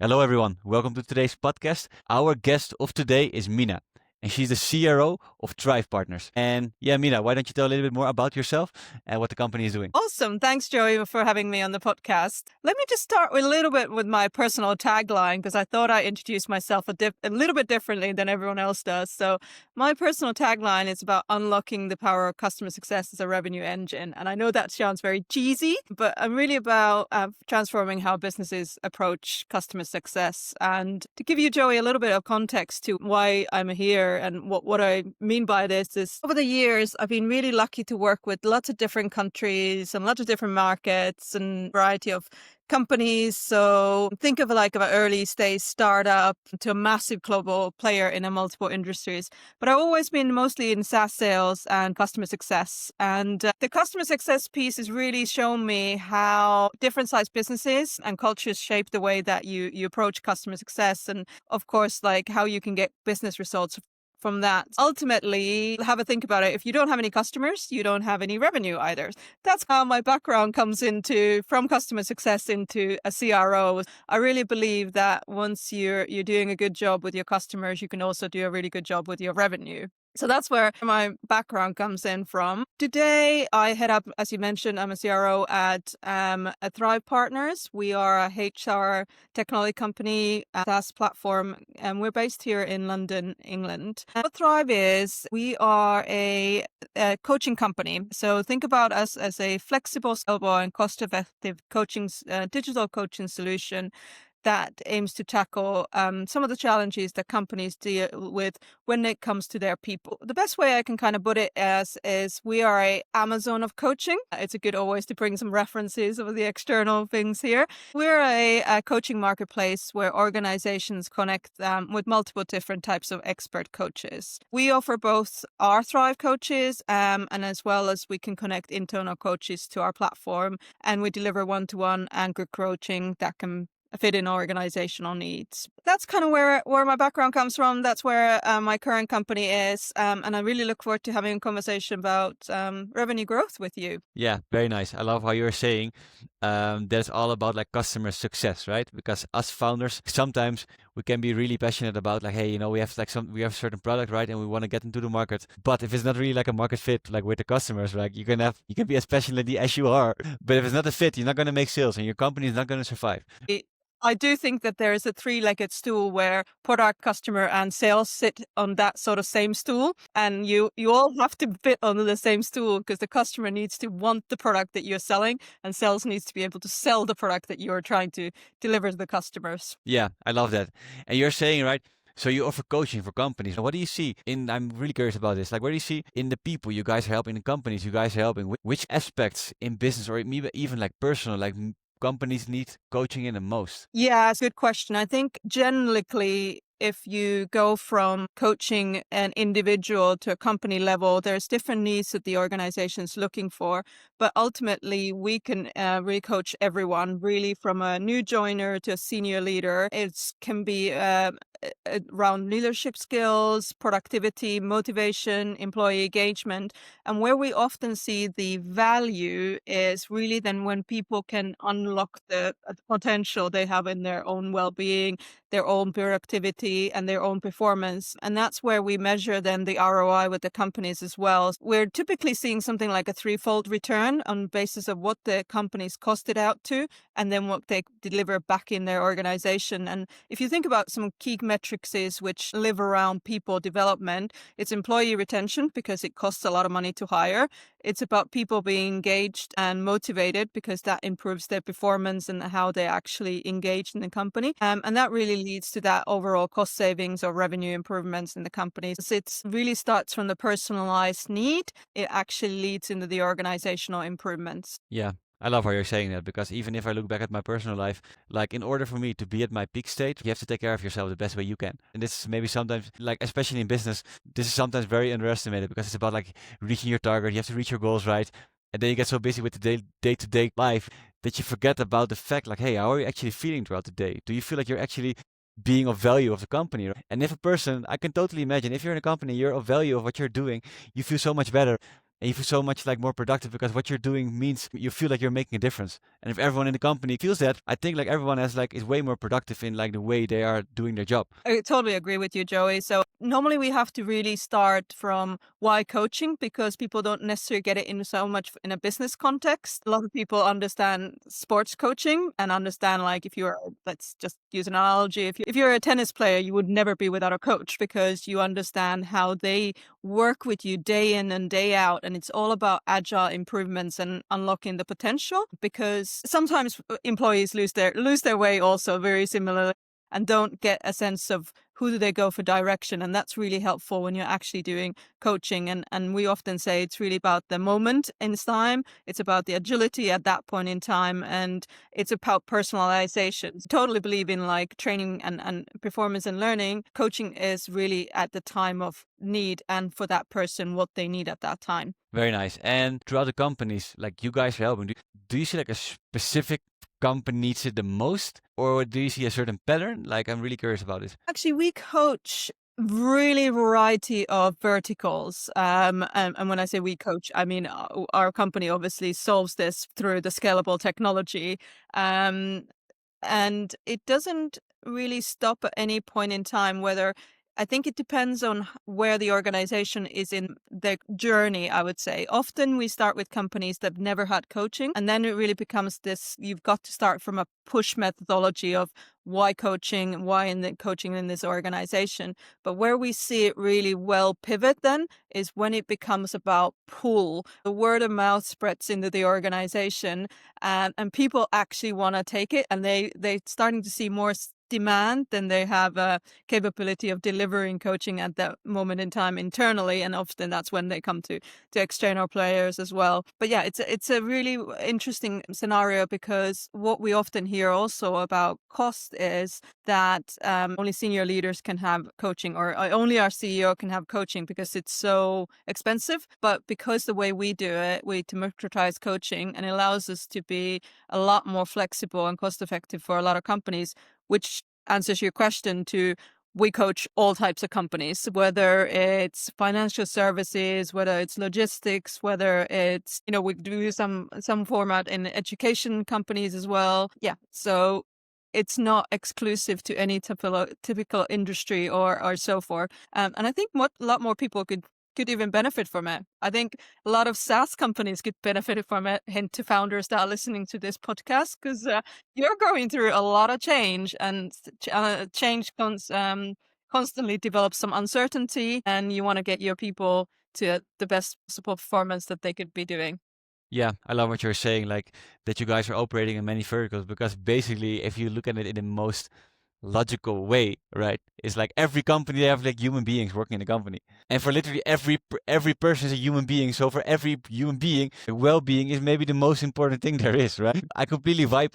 Hello, everyone. Welcome to today's podcast. Our guest of today is Minna, and she's the CRO of Thrive Partners. And yeah, Minna, why don't you tell a little bit more about yourself and what the company is doing? Awesome. Thanks, Joey, for having me on the podcast. Let me just start with a little bit with my personal tagline because I thought I introduced myself a little bit differently than everyone else does. So my personal tagline is about unlocking the power of customer success as a revenue engine. And I know that sounds very cheesy, but I'm really about transforming how businesses approach customer success. And to give you, Joey, a little bit of context to why I'm here and what I mean by this is over the years, I've been really lucky to work with lots of different countries and lots of different markets and variety of companies. So think of like an early stage startup to a massive global player in a multiple industries. But I've always been mostly in SaaS sales and customer success. And the customer success piece has really shown me how different sized businesses and cultures shape the way that you approach customer success. And of course, like how you can get business results from that. Ultimately, have a think about it. If you don't have any customers, you don't have any revenue either. That's how my background comes into from customer success into a CRO. I really believe that once you're doing a good job with your customers, you can also do a really good job with your revenue. So that's where my background comes in from. Today, I head up, as you mentioned, I'm a CRO at Thrive Partners. We are a HR technology company, a SaaS platform, and we're based here in London, England. And what Thrive is, we are a coaching company. So think about us as a flexible, scalable, and cost-effective digital coaching solution that aims to tackle some of the challenges that companies deal with when it comes to their people. The best way I can kind of put it as is we are a Amazon of coaching. It's a good always to bring some references of the external things here. We're a coaching marketplace where organizations connect with multiple different types of expert coaches. We offer both our Thrive coaches and as well as we can connect internal coaches to our platform, and we deliver one-to-one and group coaching that can fit in organizational needs. That's kind of where my background comes from. That's where my current company is. And I really look forward to having a conversation about revenue growth with you. Yeah, very nice. I love how you're saying that's all about like customer success, right? Because us founders, sometimes we can be really passionate about like, hey, we have we have a certain product, right? And we want to get into the market. But if it's not really like a market fit, like with the customers, like you can be as passionate as you are, but if it's not a fit, you're not going to make sales and your company is not going to survive. I do think that there is a three-legged stool where product, customer, and sales sit on that sort of same stool. And you all have to fit on the same stool because the customer needs to want the product that you're selling and sales needs to be able to sell the product that you're trying to deliver to the customers. Yeah, I love that. And you're saying, right? So you offer coaching for companies. What do you see I'm really curious about this. Like, what do you see in the people you guys are helping, the companies you guys are helping? Which aspects in business or maybe even like personal, like companies need coaching in the most? Yeah, it's a good question. I think generally, if you go from coaching an individual to a company level, there's different needs that the organization is looking for. But ultimately, we can really coach everyone, really from a new joiner to a senior leader. It can be around leadership skills, productivity, motivation, employee engagement. And where we often see the value is really then when people can unlock the potential they have in their own well-being, their own productivity, and their own performance. And that's where we measure then the ROI with the companies as well. We're typically seeing something like a threefold return on basis of what the companies costed out to, and then what they deliver back in their organization. And if you think about some key metrics which live around people development, it's employee retention because it costs a lot of money to hire. It's about people being engaged and motivated because that improves their performance and how they actually engage in the company. And that really leads to that overall cost savings or revenue improvements in the companies. It really starts from the personalized need. It actually leads into the organizational improvements. Yeah. I love how you're saying that because even if I look back at my personal life, like in order for me to be at my peak state, you have to take care of yourself the best way you can. And this is maybe sometimes, like especially in business, this is sometimes very underestimated because it's about like reaching your target. You have to reach your goals, right? And then you get so busy with the day-to-day life that you forget about the fact like, hey, how are you actually feeling throughout the day? Do you feel like you're actually being of value of the company? And if a person, I can totally imagine if you're in a company, you're of value of what you're doing, you feel so much better. and you feel so much like more productive because what you're doing means you feel like you're making a difference. And if everyone in the company feels that, I think like everyone has like is way more productive in like the way they are doing their job. I totally agree with you, Joey. So normally we have to really start from why coaching, because people don't necessarily get it in so much in a business context. A lot of people understand sports coaching and understand, like, if you're, let's just use an analogy, if you're a tennis player, you would never be without a coach because you understand how they work with you day in and day out. And it's all about agile improvements and unlocking the potential, because sometimes employees lose their way also very similarly and don't get a sense of who do they go for direction. And that's really helpful when you're actually doing coaching. And we often say it's really about the moment in time. It's about the agility at that point in time. And it's about personalization. Totally believe in like training and performance and learning. Coaching is really at the time of need and for that person, what they need at that time. Very nice. And throughout the companies, like you guys are helping, do you see like a specific company needs it the most, or do you see a certain pattern? Like, I'm really curious about this. Actually, we coach really variety of verticals. And when I say we coach, I mean our company obviously solves this through the scalable technology. And it doesn't really stop at any point in time, whether I think it depends on where the organization is in their journey, I would say. Often we start with companies that have never had coaching, and then it really becomes this, you've got to start from a push methodology of why coaching, why in the coaching in this organization. But where we see it really well pivot then is when it becomes about pull. The word of mouth spreads into the organization, and people actually want to take it, and they're starting to see more demand than they have a capability of delivering coaching at that moment in time internally, and often that's when they come to external players as well. But yeah, it's a really interesting scenario, because what we often hear also about cost is that only senior leaders can have coaching, or only our CEO can have coaching because it's so expensive. But because the way we do it, we democratize coaching, and it allows us to be a lot more flexible and cost effective for a lot of companies, which answers your question to, we coach all types of companies, whether it's financial services, whether it's logistics, whether it's, we do some format in education companies as well. Yeah. So it's not exclusive to any typical industry or so forth. And I think a lot more people could even benefit from it. I think a lot of SaaS companies could benefit from it. Hint to founders that are listening to this podcast, because you're going through a lot of change, and change constantly develops some uncertainty, and you want to get your people to the best possible performance that they could be doing. Yeah, I love what you're saying, like that you guys are operating in many verticals, because basically, if you look at it in the most logical way, right? It's like every company, they have like human beings working in the company, and for literally every person is a human being. So for every human being, well-being is maybe the most important thing there is, right? I completely I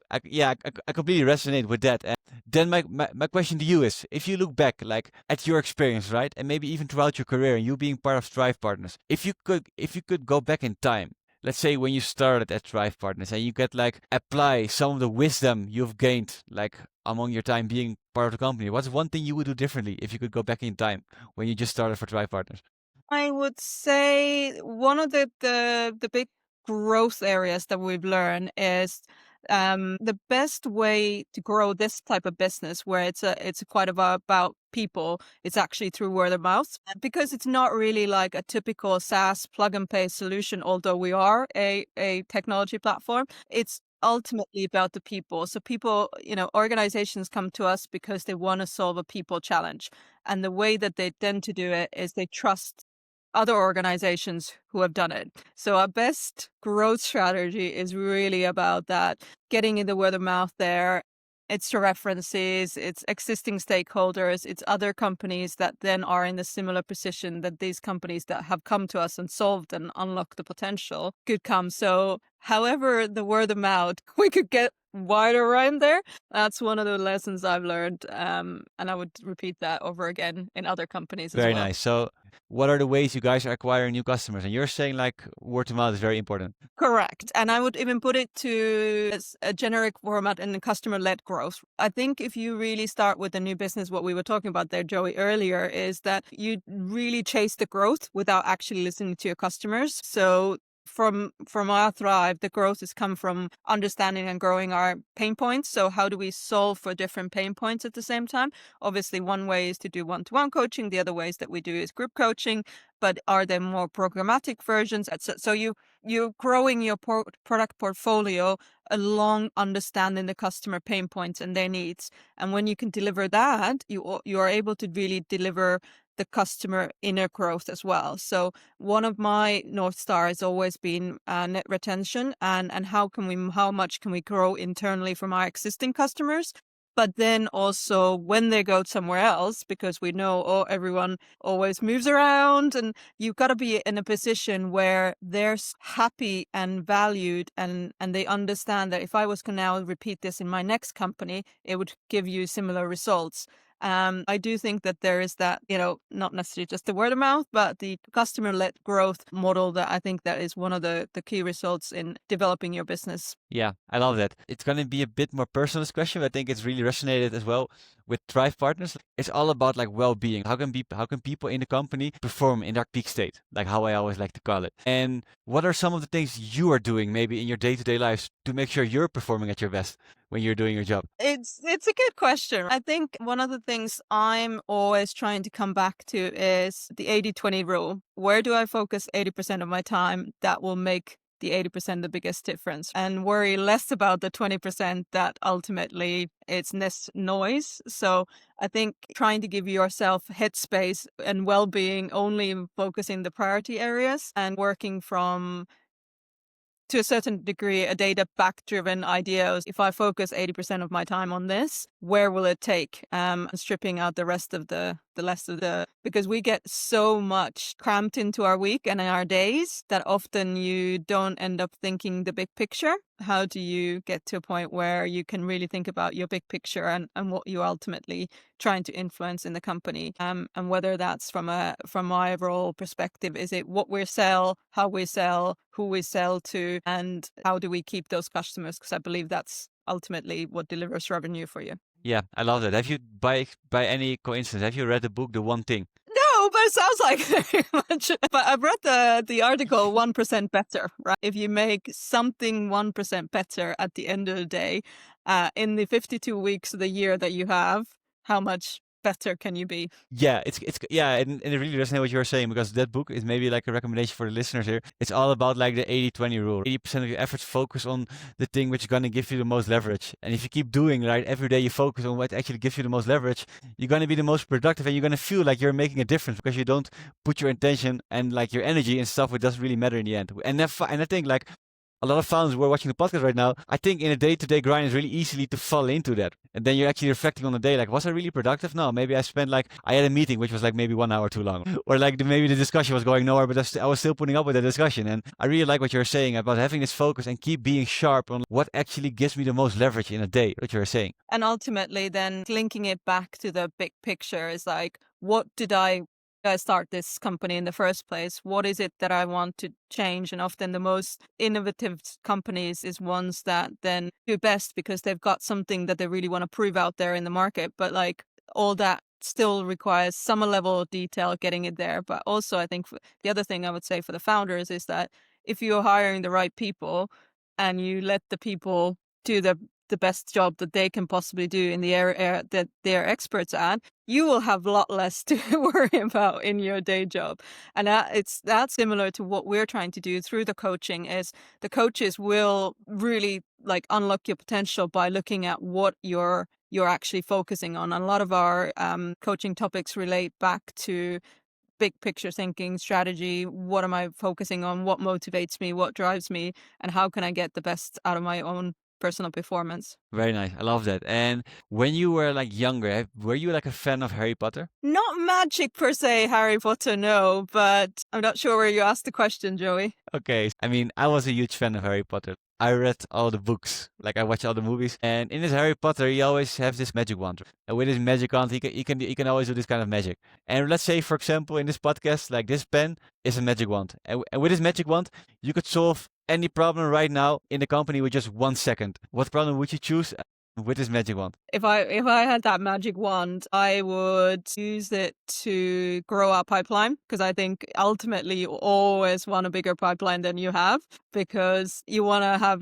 completely resonate with that. And then my question to you is, if you look back like at your experience, right, and maybe even throughout your career, and you being part of Thrive Partners, if you could go back in time, let's say when you started at Thrive Partners, and you could like apply some of the wisdom you've gained like among your time being part of the company, what's one thing you would do differently if you could go back in time when you just started for Thrive Partners? I would say one of the big growth areas that we've learned is the best way to grow this type of business, where it's quite about people, it's actually through word of mouth, because it's not really like a typical SaaS plug and play solution. Although we are a technology platform, it's ultimately about the people. So people, organizations come to us because they want to solve a people challenge, and the way that they tend to do it is they trust other organizations who have done it. So our best growth strategy is really about that, getting in the word of mouth there. It's to references, it's existing stakeholders, it's other companies that then are in a similar position that these companies that have come to us and solved and unlocked the potential could come. So however the word of mouth, we could get wider around there. That's one of the lessons I've learned. And I would repeat that over again in other companies as Very well. nice. So what are the ways you guys are acquiring new customers? And you're saying like word of mouth is very important. Correct. And I would even put it to as a generic format in the customer-led growth. I think if you really start with a new business, what we were talking about there, Joey, earlier, is that you really chase the growth without actually listening to your customers. So from our Thrive, the growth has come from understanding and growing our pain points. So how do we solve for different pain points at the same time? Obviously, one way is to do one-to-one coaching. The other ways that we do is group coaching. But are there more programmatic versions? So you're growing your product portfolio along understanding the customer pain points and their needs. And when you can deliver that, you are able to really deliver the customer inner growth as well. So one of my North Star has always been net retention and how much can we grow internally from our existing customers? But then also when they go somewhere else, because we know everyone always moves around, and you've got to be in a position where they're happy and valued and they understand that if I was to now repeat this in my next company, it would give you similar results. I do think that there is that, not necessarily just the word of mouth, but the customer-led growth model that I think that is one of the key results in developing your business. Yeah, I love that. It's going to be a bit more personal this question, but I think it's really resonated as well with Thrive Partners. It's all about like well-being. How can people in the company perform in their peak state? Like how I always like to call it. And what are some of the things you are doing maybe in your day-to-day lives to make sure you're performing at your best when you're doing your job? It's a good question. I think one of the things I'm always trying to come back to is the 80-20 rule. Where do I focus 80% of my time that will make the 80% the biggest difference, and worry less about the 20% that ultimately it's noise. So I think trying to give yourself headspace and well-being, only focusing the priority areas and working from, to a certain degree, a data back-driven idea. If I focus 80% of my time on this, where will it take? Stripping out the rest of because we get so much cramped into our week and in our days that often you don't end up thinking the big picture. How do you get to a point where you can really think about your big picture and what you're ultimately trying to influence in the company? And whether that's from my role perspective, is it what we sell, how we sell, who we sell to, and how do we keep those customers? Because I believe that's ultimately what delivers revenue for you. Yeah, I love that. Have you, by any coincidence, have you read the book The One Thing? No, but it sounds like very much. But I've read the article 1% better, right? If you make something 1% better at the end of the day, in the 52 weeks of the year that you have, how much better can you be? Yeah, it's yeah, and it really resonates what you're saying, because that book is maybe like a recommendation for the listeners here. It's all about like the 80-20 rule. 80% of your efforts focus on the thing which is going to give you the most leverage. And if you keep doing right every day, you focus on what actually gives you the most leverage, you're going to be the most productive, and you're going to feel like you're making a difference because you don't put your intention and like your energy and stuff which doesn't really matter in the end. And I think like a lot of founders who are watching the podcast right now, I think in a day-to-day grind, it's really easily to fall into that. And then you're actually reflecting on the day, like, was I really productive? No, maybe I had a meeting which was like maybe 1 hour too long. Or like maybe the discussion was going nowhere, but I was still putting up with the discussion. And I really like what you're saying about having this focus and keep being sharp on what actually gives me the most leverage in a day, what you're saying. And ultimately then linking it back to the big picture is like, what did I start this company in the first place? What is it that I want to change? And often the most innovative companies is ones that then do best because they've got something that they really want to prove out there in the market. But like all that still requires some level of detail getting it there. But also I think the other thing I would say for the founders is that if you're hiring the right people and you let the people do the best job that they can possibly do in the area that they're experts at, you will have a lot less to worry about in your day job. And that's similar to what we're trying to do through the coaching. Is the coaches will really like unlock your potential by looking at what you're actually focusing on. And a lot of our coaching topics relate back to big picture thinking, strategy. What am I focusing on? What motivates me? What drives me? And how can I get the best out of my own personal performance. Very nice. I love that. And when you were like younger, were you like a fan of Harry Potter? Not magic per se, Harry Potter, no, but I'm not sure where you asked the question, Joey. Okay. I mean, I was a huge fan of Harry Potter. I read all the books, like I watched all the movies, and in this Harry Potter, he always has this magic wand. And with his magic wand, he can always do this kind of magic. And let's say, for example, in this podcast, like this pen is a magic wand, and with this magic wand, you could solve any problem right now in the company with just 1 second. What problem would you choose with this magic wand? If I had that magic wand, I would use it to grow our pipeline, because I think ultimately you always want a bigger pipeline than you have, because you want to have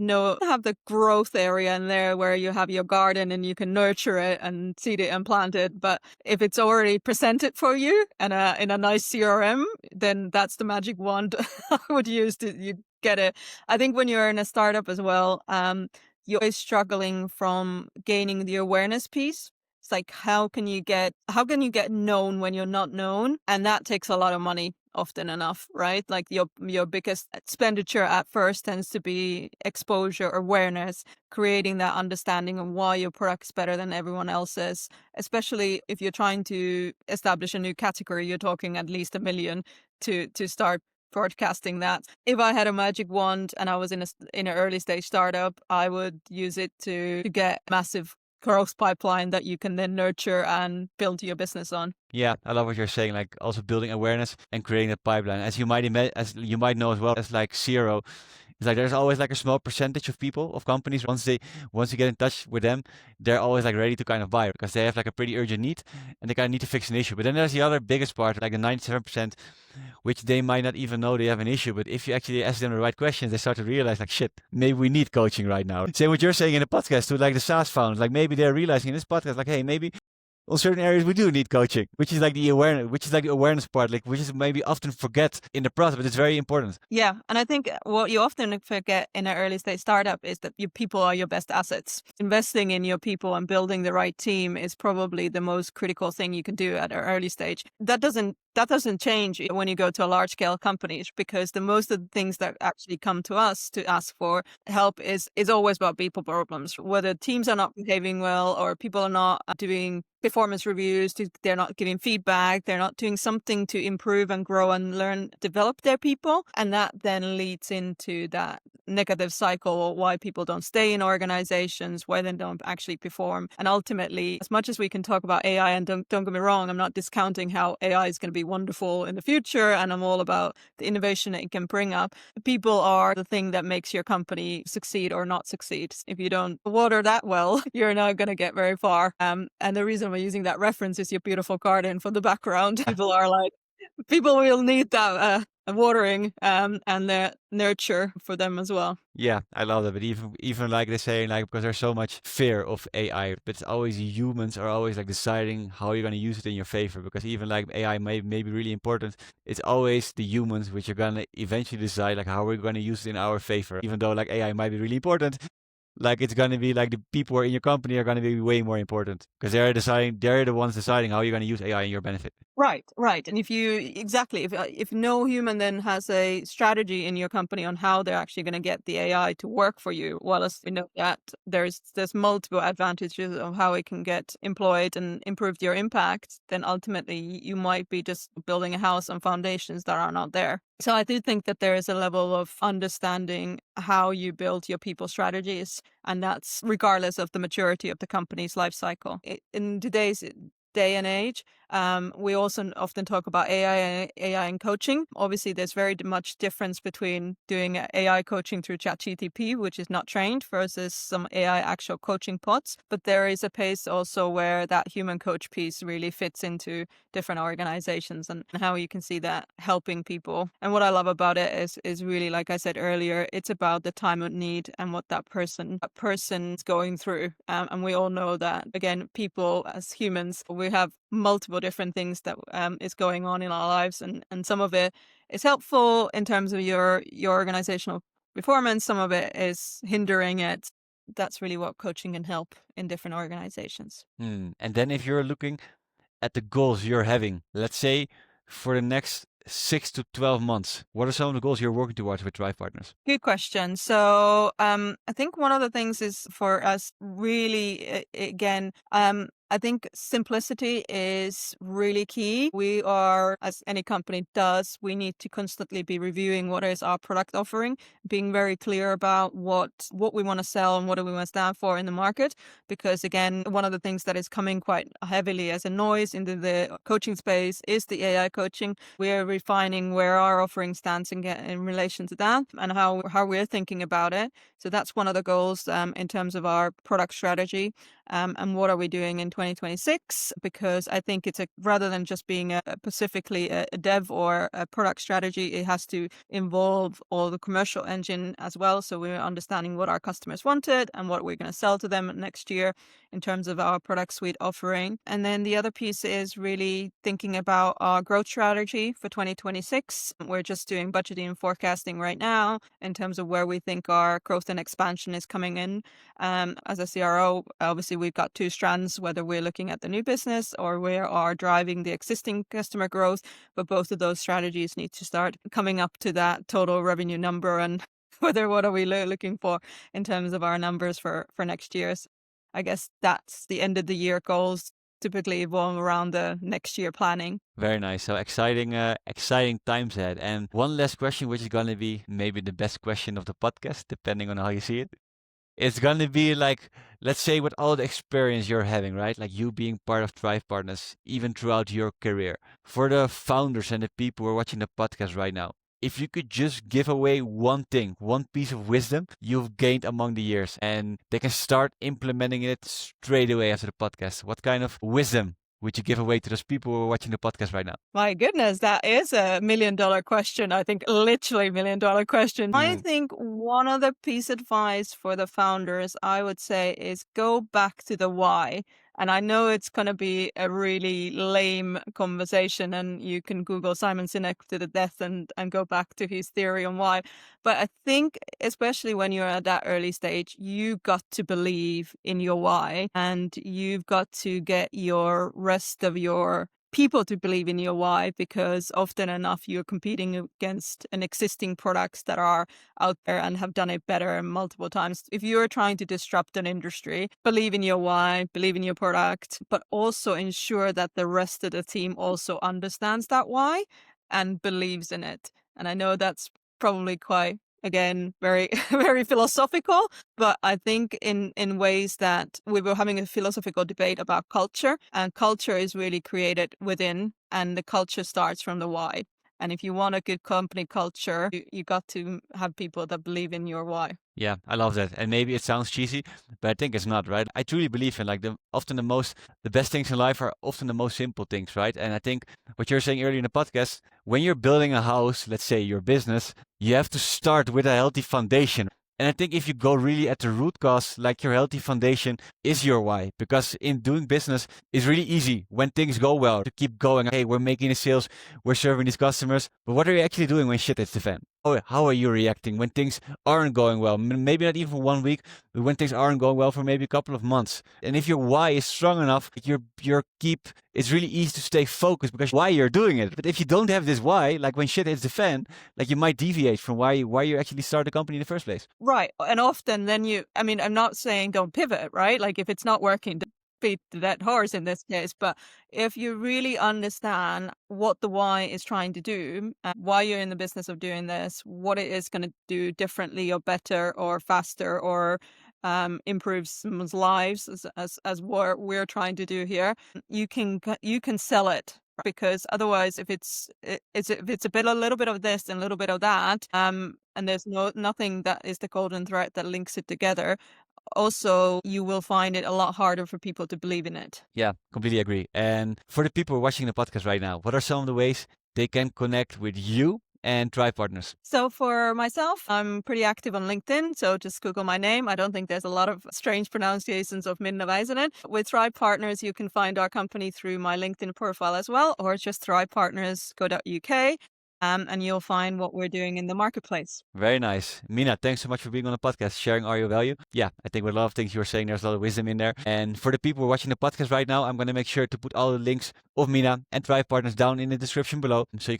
the growth area in there where you have your garden and you can nurture it and seed it and plant it. But if it's already presented for you and in a nice CRM, then that's the magic wand I would use to you get it. I think when you're in a startup as well, you're always struggling from gaining the awareness piece. It's like, how can you get known when you're not known? And that takes a lot of money often enough, right? Like your biggest expenditure at first tends to be exposure, awareness, creating that understanding of why your product's better than everyone else's. Especially if you're trying to establish a new category, you're talking at least $1 million to start broadcasting that. If I had a magic wand and I was in an early stage startup, I would use it to get massive growth pipeline that you can then nurture and build your business on. Yeah, I love what you're saying. Like also building awareness and creating a pipeline. As you might know as well as like CRO, it's like there's always like a small percentage of people of companies once you get in touch with them, they're always like ready to kind of buy because they have like a pretty urgent need and they kind of need to fix an issue. But then there's the other biggest part, like the 97%, which they might not even know they have an issue. But if you actually ask them the right questions, they start to realize like, shit, maybe we need coaching right now. Same what you're saying in the podcast to like the SaaS founders, like maybe they're realizing in this podcast, like, hey, maybe on certain areas we do need coaching, which is like the awareness part, like which is maybe often forget in the process, but it's very important. Yeah, and I think what you often forget in an early stage startup is that your people are your best assets. Investing in your people and building the right team is probably the most critical thing you can do at an early stage. That doesn't change when you go to a large scale companies, because the most of the things that actually come to us to ask for help is always about people problems, whether teams are not behaving well or people are not doing performance reviews, they're not giving feedback, they're not doing something to improve and grow and learn, develop their people. And that then leads into that negative cycle, why people don't stay in organizations, why they don't actually perform. And ultimately, as much as we can talk about AI, and don't get me wrong, I'm not discounting how AI is going to be wonderful in the future, and I'm all about the innovation that it can bring up. People are the thing that makes your company succeed or not succeed. If you don't water that well, you're not going to get very far. And the reason we're using that reference is your beautiful garden for the background. People will need that watering and the nurture for them as well. Yeah, I love that. But even like they say, like because there's so much fear of AI, but it's always humans are always like deciding how you're gonna use it in your favor. Because even like AI may be really important, it's always the humans which are gonna eventually decide like how we're gonna use it in our favor. Even though like AI might be really important, like it's gonna be like the people who are in your company are gonna be way more important because they're the ones deciding how you're gonna use AI in your benefit. Right. And if no human then has a strategy in your company on how they're actually going to get the AI to work for you, well, as we know that there's multiple advantages of how it can get employed and improve your impact, then ultimately you might be just building a house on foundations that are not there. So I do think that there is a level of understanding how you build your people strategies, and that's regardless of the maturity of the company's life cycle. In today's day and age, we also often talk about AI and coaching. Obviously, there's very much difference between doing AI coaching through ChatGPT, which is not trained, versus some AI actual coaching pods. But there is a pace also where that human coach piece really fits into different organizations and how you can see that helping people. And what I love about it is really, like I said earlier, it's about the time of need and what that person's going through. And we all know that, again, people as humans, we have multiple different things that is going on in our lives, and some of it is helpful in terms of your organizational performance, some of it is hindering it. That's really what coaching can help in different organizations. And then if you're looking at the goals you're having, let's say for the next 6 to 12 months? What are some of the goals you're working towards with Thrive Partners? Good question. So I think one of the things is for us really, again, I think simplicity is really key. We are, as any company does, we need to constantly be reviewing what is our product offering, being very clear about what we want to sell and what do we want to stand for in the market. Because again, one of the things that is coming quite heavily as a noise into the coaching space is the AI coaching. We're refining where our offering stands in relation to that and how we're thinking about it. So that's one of the goals in terms of our product strategy. And what are we doing in 2026? Because I think it's rather than just being specifically a dev or a product strategy, it has to involve all the commercial engine as well. So we're understanding what our customers wanted and what we're going to sell to them next year in terms of our product suite offering. And then the other piece is really thinking about our growth strategy for 2026. We're just doing budgeting and forecasting right now in terms of where we think our growth and expansion is coming in. As a CRO, obviously we've got two strands, whether we're looking at the new business or we are driving the existing customer growth, but both of those strategies need to start coming up to that total revenue number and what are we looking for in terms of our numbers for next year. So I guess that's the end of the year goals typically evolve around the next year planning. Very nice. So exciting times ahead. And one last question, which is going to be maybe the best question of the podcast, depending on how you see it. It's going to be like, let's say with all the experience you're having, right? Like you being part of Thrive Partners, even throughout your career. For the founders and the people who are watching the podcast right now, if you could just give away one thing, one piece of wisdom you've gained among the years, and they can start implementing it straight away after the podcast, what kind of wisdom would you give away to those people who are watching the podcast right now? My goodness, that is a $1 million question. I think literally $1 million question. I think one of the piece of advice for the founders, I would say, is go back to the why. And I know it's going to be a really lame conversation, and you can Google Simon Sinek to the death and go back to his theory on why. But I think, especially when you're at that early stage, you got to believe in your why, and you've got to get your rest of your people to believe in your why, because often enough you're competing against an existing products that are out there and have done it better multiple times. If you're trying to disrupt an industry, believe in your why, believe in your product, but also ensure that the rest of the team also understands that why and believes in it. And I know that's probably quite, again, very, very philosophical, but I think in ways that we were having a philosophical debate about culture, and culture is really created within, and the culture starts from the why. And if you want a good company culture, you got to have people that believe in your why. Yeah, I love that. And maybe it sounds cheesy, but I think it's not, right? I truly believe in like the best things in life are often the most simple things, right? And I think what you're saying earlier in the podcast, when you're building a house, let's say your business, you have to start with a healthy foundation. And I think if you go really at the root cause, like your healthy foundation is your why, because in doing business, it's really easy when things go well to keep going. Hey, we're making the sales, we're serving these customers, but what are you actually doing when shit hits the fan? How are you reacting when things aren't going well? Maybe not even for 1 week, but when things aren't going well for maybe a couple of months. And if your why is strong enough, it's really easy to stay focused because why you're doing it. But if you don't have this why, like when shit hits the fan, like you might deviate from why you actually start a company in the first place. Right. And often then I'm not saying don't pivot, right? Like if it's not working, don't beat the dead horse in this case. But if you really understand what the why is trying to do, why you're in the business of doing this, what it is going to do differently or better or faster or improve someone's lives as what we're trying to do here, you can sell it. Because otherwise, if it's a little bit of this and a little bit of that, and there's nothing that is the golden thread that links it together, also you will find it a lot harder for people to believe in it. Yeah, completely agree. And for the people watching the podcast right now, what are some of the ways they can connect with you and Thrive Partners? So for myself, I'm pretty active on LinkedIn. So just Google my name. I don't think there's a lot of strange pronunciations of Minna Vaisanen. With Thrive Partners, you can find our company through my LinkedIn profile as well, or just thrivepartners.co.uk. and you'll find what we're doing in the marketplace. Very nice. Minna, thanks so much for being on the podcast, sharing all your value. Yeah, I think with a lot of things you were saying, there's a lot of wisdom in there. And for the people watching the podcast right now, I'm going to make sure to put all the links of Minna and Thrive Partners down in the description below, so you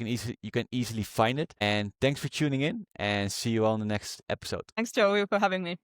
can easily find it. And thanks for tuning in, and see you all in the next episode. Thanks, Joey, for having me.